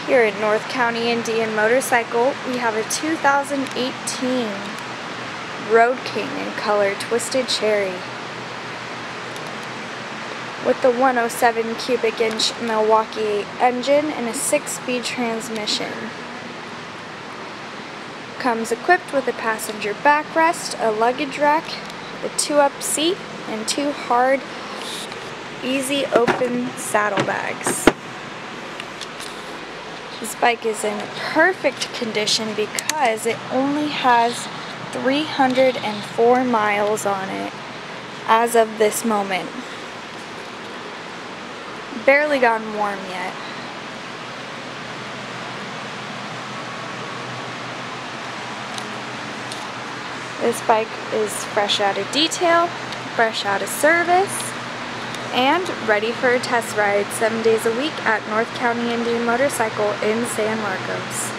Here at North County Indian Motorcycle, we have a 2018 Road King in color Twisted Cherry with the 107 cubic inch Milwaukee engine and a 6-speed transmission. Comes equipped with a passenger backrest, a luggage rack, a 2-up seat, and 2 hard, easy open saddlebags. This bike is in perfect condition because it only has 304 miles on it as of this moment. Barely gotten warm yet. This bike is fresh out of detail, fresh out of service, and ready for a test ride 7 days a week at North County Indian Motorcycle in San Marcos.